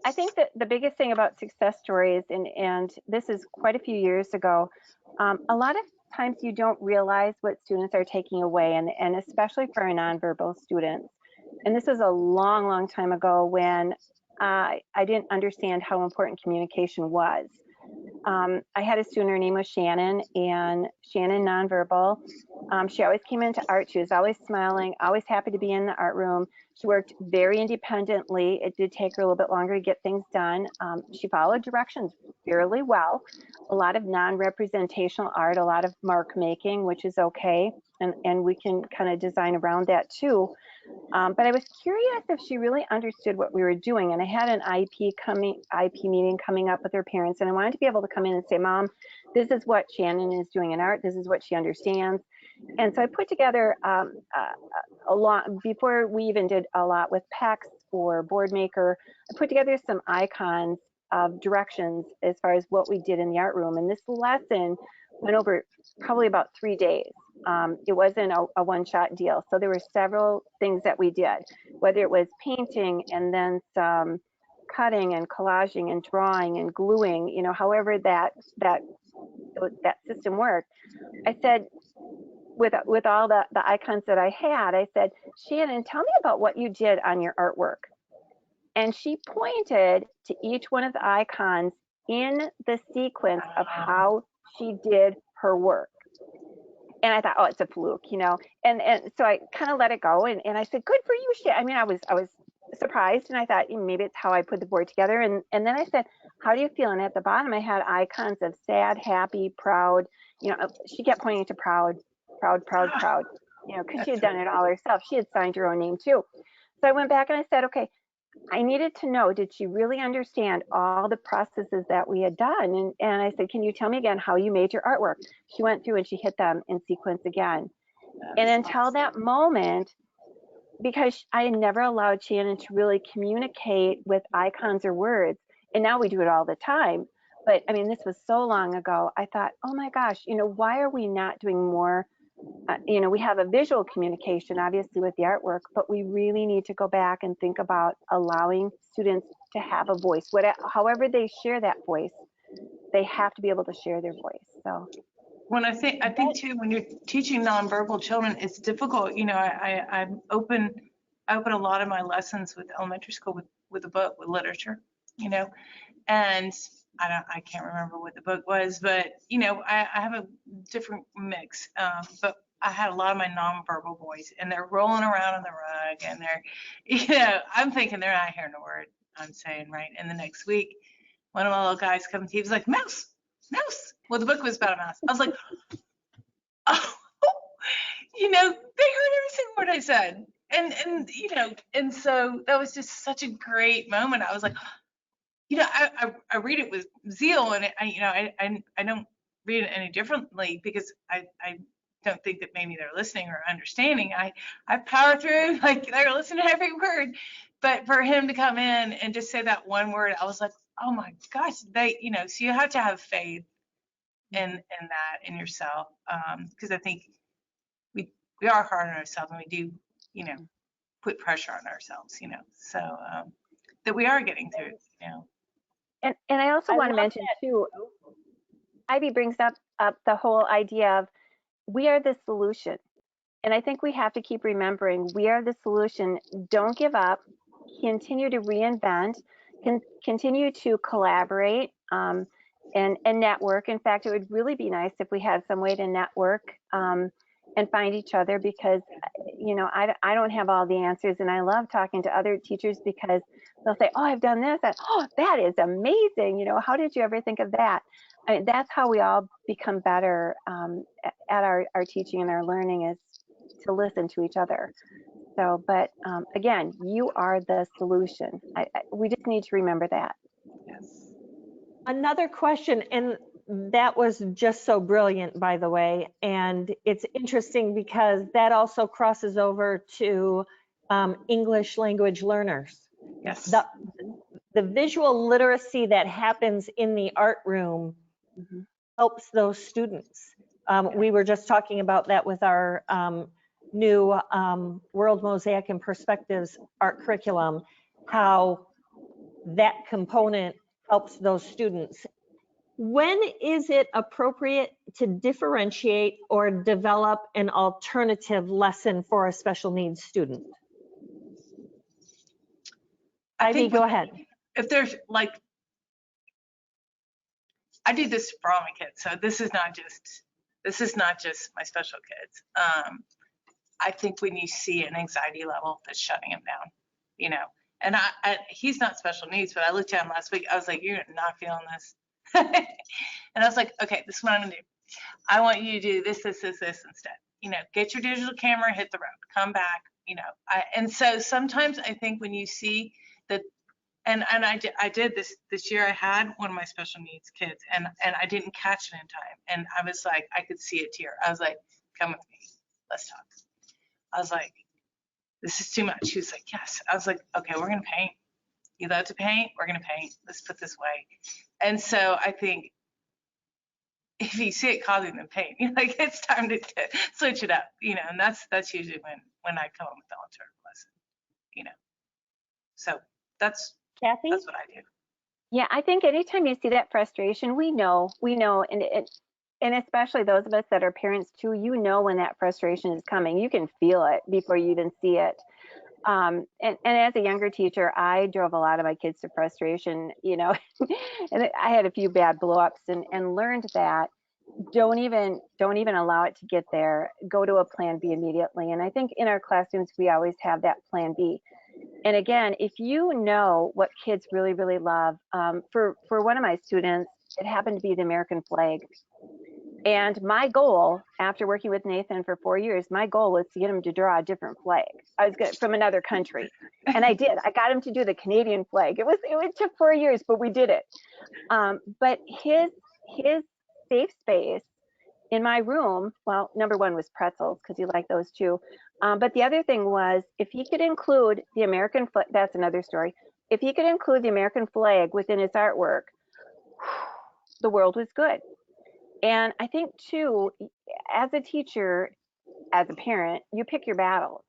I think that the biggest thing about success stories, and this is quite a few years ago, a lot of times you don't realize what students are taking away, and especially for our nonverbal students. And this was a long, long time ago when I didn't understand how important communication was. I had a student, her name was Shannon, and Shannon nonverbal. She always came into art. She was always smiling, always happy to be in the art room. She worked very independently. It did take her a little bit longer to get things done. She followed directions fairly well. A lot of non-representational art, a lot of mark making, which is okay. And we can kind of design around that too. But I was curious if she really understood what we were doing. And I had an IP meeting coming up with her parents. And I wanted to be able to come in and say, Mom, this is what Shannon is doing in art. This is what she understands. And so I put together a lot, before we even did a lot with PEX or Boardmaker, I put together some icons of directions as far as what we did in the art room. And this lesson went over probably about 3 days. It wasn't a one-shot deal. So there were several things that we did, whether it was painting and then some cutting and collaging and drawing and gluing, however that system worked. I said, with all the icons that I had, I said, Shannon, tell me about what you did on your artwork. And she pointed to each one of the icons in the sequence of how she did her work. And I thought, oh, it's a fluke, and so I kind of let it go. And I said, good for you, Shannon. I mean, I was surprised, and I thought maybe it's how I put the board together. And then I said, how do you feel? And at the bottom, I had icons of sad, happy, proud. She kept pointing to proud, because she had done it all herself. She had signed her own name too. So I went back and I said, okay, I needed to know, did she really understand all the processes that we had done? And I said, can you tell me again how you made your artwork? She went through and she hit them in sequence again. And until that moment, because I had never allowed Shannon to really communicate with icons or words, and now we do it all the time. But I mean, this was so long ago. I thought, oh my gosh, why are we not doing more? We have a visual communication, obviously, with the artwork, but we really need to go back and think about allowing students to have a voice. However they share that voice, they have to be able to share their voice. So, I think too, when you're teaching nonverbal children, it's difficult. I open a lot of my lessons with elementary school with a book, with literature, and I can't remember what the book was, but I have a different mix. But I had a lot of my nonverbal boys, and they're rolling around on the rug, and they're, I'm thinking they're not hearing a word I'm saying, right? And the next week, one of my little guys comes, he was like, mouse. Well, the book was about a mouse. I was like, oh, they heard every single word I said. and so that was just such a great moment. I was like, I read it with zeal, and I don't read it any differently because I don't think that maybe they're listening or understanding. I power through like they're listening to every word, but for him to come in and just say that one word, I was like, oh my gosh, so you have to have faith in that in yourself, because I think we are hard on ourselves, and we do put pressure on ourselves, so that we are getting through, And I also want to mention too, Ivy brings up the whole idea of we are the solution. And I think we have to keep remembering we are the solution. Don't give up. Continue to reinvent. Continue to collaborate and network. In fact, it would really be nice if we had some way to network and find each other, because I don't have all the answers, and I love talking to other teachers because they'll say, oh, I've done this, and oh, that is amazing, how did you ever think of that? I mean, that's how we all become better at our teaching and our learning, is to listen to each other. So, but again, you are the solution. We just need to remember that. Yes. Another question, and that was just so brilliant, by the way. And it's interesting because that also crosses over to English language learners. Yes. The visual literacy that happens in the art room helps those students. We were just talking about that with our new World Mosaic and Perspectives art curriculum, how that component helps those students. When is it appropriate to differentiate or develop an alternative lesson for a special needs student? Ivy, go ahead. If there's like, I do this for all my kids, so this is not just my special kids. I think when you see an anxiety level that's shutting him down, and he's not special needs, but I looked at him last week. I was like, you're not feeling this. And I was like, okay, this is what I'm gonna do. I want you to do this instead. Get your digital camera, hit the road, come back. And so sometimes I think when you see that, and I did this year. I had one of my special needs kids, and I didn't catch it in time. And I was like, I could see a tear. I was like, come with me, let's talk. I was like, this is too much. She was like, yes. I was like, okay, we're gonna paint. You love to paint? We're gonna paint. Let's put this away. And so I think if you see it causing them pain, you're like, it's time to switch it up, and that's usually when I come up with the alternative lesson, So that's Kathy? That's what I do. Yeah, I think anytime you see that frustration, we know, and especially those of us that are parents too, when that frustration is coming. You can feel it before you even see it. And as a younger teacher, I drove a lot of my kids to frustration, and I had a few bad blow-ups and learned that don't even allow it to get there. Go to a plan B immediately. And I think in our classrooms, we always have that plan B. And again, if you know what kids really, really love, for one of my students, it happened to be the American flag. And my goal, after working with Nathan for 4 years, my goal was to get him to draw a different flag. I was from another country, and I did. I got him to do the Canadian flag. It took 4 years, but we did it. But his safe space in my room, well, number one was pretzels because he liked those too. But the other thing was, if he could include the American flag, that's another story. If he could include the American flag within his artwork, the world was good. And I think too, as a teacher, as a parent, you pick your battles.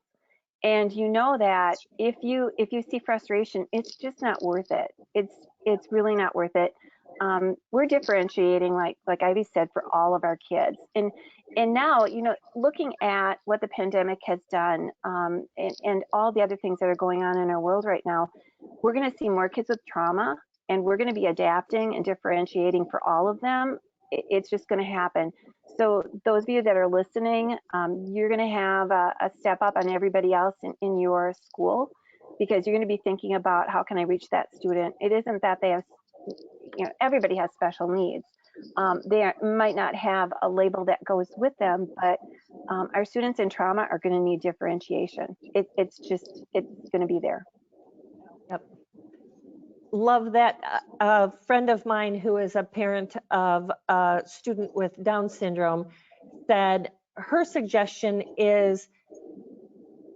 And you know that if you see frustration, it's just not worth it. It's really not worth it. We're differentiating, like Ivy said, for all of our kids. And now, looking at what the pandemic has done, and all the other things that are going on in our world right now, we're going to see more kids with trauma, and we're going to be adapting and differentiating for all of them. It's just going to happen. So those of you that are listening, you're going to have a step up on everybody else in your school, because you're going to be thinking about, how can I reach that student? It isn't that they have, everybody has special needs, might not have a label that goes with them, but our students in trauma are going to need differentiation. It's going to be there. Yep. Love that. A friend of mine who is a parent of a student with Down syndrome said her suggestion is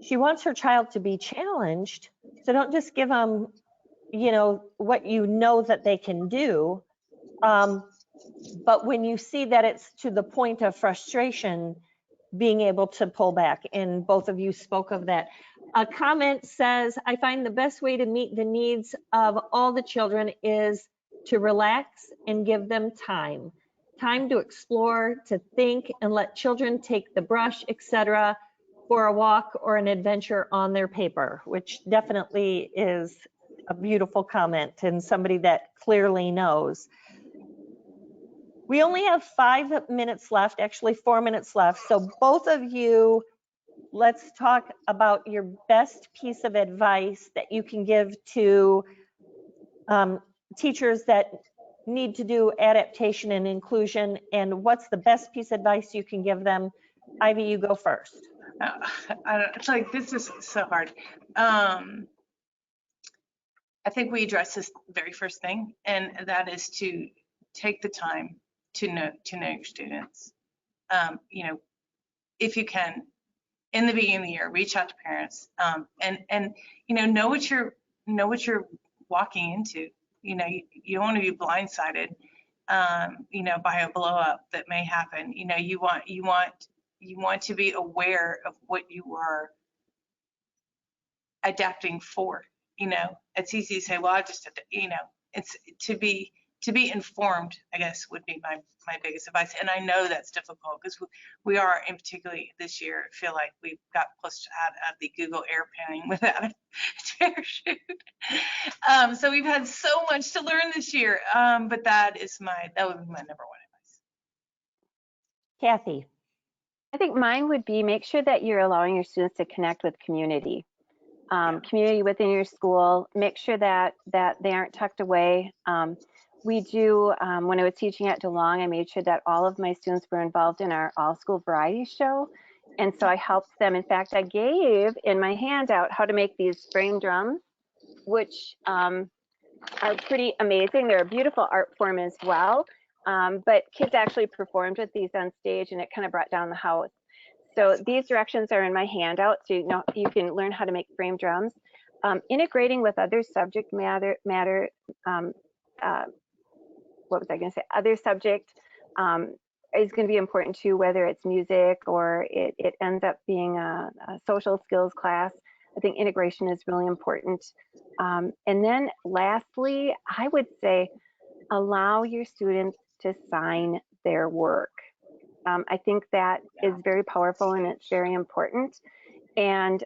she wants her child to be challenged. So don't just give them, you know, what you know that they can do. But when you see that it's to the point of frustration, being able to pull back, and both of you spoke of that. A comment says, I find the best way to meet the needs of all the children is to relax and give them time to explore, to think, and let children take the brush, etc., for a walk or an adventure on their paper, which definitely is a beautiful comment and somebody that clearly knows. We only have 5 minutes left, actually 4 minutes left. So both of you, let's talk about your best piece of advice that you can give to teachers that need to do adaptation and inclusion, and what's the best piece of advice you can give them? Ivy, you go first. It's like, this is so hard. I think we addressed this very first thing, and that is to take the time to know your students. You know, if you can, in the beginning of the year, reach out to parents, and you know what you're walking into. You know, you don't want to be blindsided, you know, by a blow up that may happen. You know, you want to be aware of what you are adapting for. You know, it's easy to say, well, I just, you know, it's to be informed, I guess, would be my biggest advice. And I know that's difficult because we are, in particularly this year, feel like we got pushed out of the Google airplane without a parachute. So we've had so much to learn this year, but that would be my number one advice. Kathy. I think mine would be make sure that you're allowing your students to connect with community. Community within your school, make sure that they aren't tucked away. We do, when I was teaching at DeLong, I made sure that all of my students were involved in our all school variety show. And so I helped them. In fact, I gave in my handout how to make these frame drums, which are pretty amazing. They're a beautiful art form as well. But kids actually performed with these on stage, and it kind of brought down the house. So these directions are in my handout, so you can learn how to make frame drums. Integrating with other subject matter, what was I going to say? Other subject is going to be important too, whether it's music or it ends up being a social skills class. I think integration is really important. And then lastly, I would say allow your students to sign their work. I think that is very powerful and it's very important. And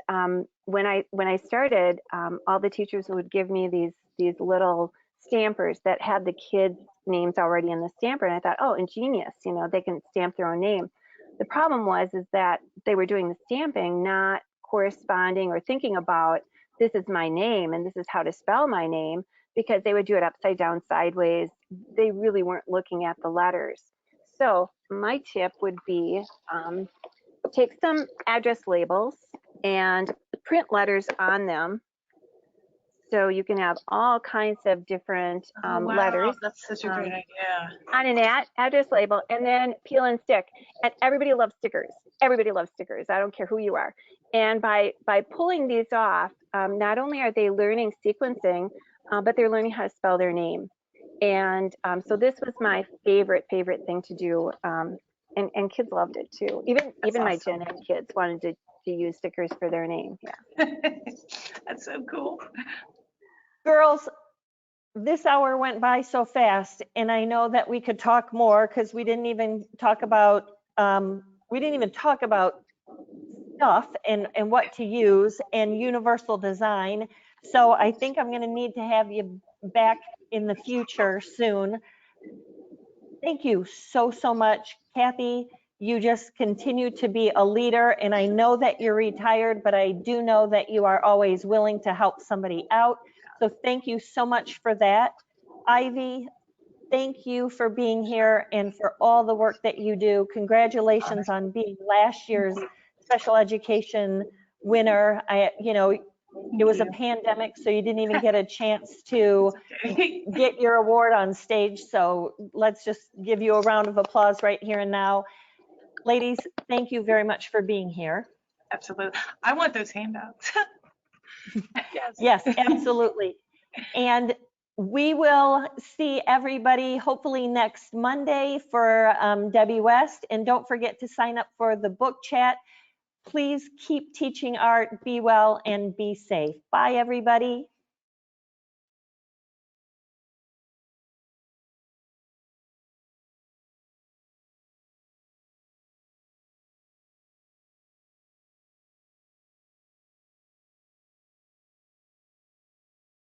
when I started, all the teachers would give me these little stampers that had the kids' names already in the stamper, and I thought, oh, ingenious, you know, they can stamp their own name. The problem is that they were doing the stamping, not corresponding or thinking about this is my name and this is how to spell my name, because they would do it upside down, sideways. They really weren't looking at the letters. So my tip would be take some address labels and print letters on them. So you can have all kinds of different letters. That's such a great idea. On an address label, and then peel and stick. And everybody loves stickers. Everybody loves stickers. I don't care who you are. And by pulling these off, not only are they learning sequencing, but they're learning how to spell their name. And so this was my favorite thing to do. And kids loved it too. Even my Gen Ed kids wanted to use stickers for their name. Yeah. That's so cool. Girls, this hour went by so fast, and I know that we could talk more because we didn't even talk about stuff and what to use and universal design. So I think I'm going to need to have you back in the future soon. Thank you so much, Kathy. You just continue to be a leader, and I know that you're retired, but I do know that you are always willing to help somebody out. So thank you so much for that. Ivy, thank you for being here and for all the work that you do. Congratulations on being last year's special education winner. It was a pandemic, so you didn't even get a chance to get your award on stage. So let's just give you a round of applause right here and now. Ladies, thank you very much for being here. Absolutely. I want those handouts. Yes. Yes, absolutely. And we will see everybody hopefully next Monday for Debbie West. And don't forget to sign up for the book chat. Please keep teaching art, be well, and be safe. Bye, everybody.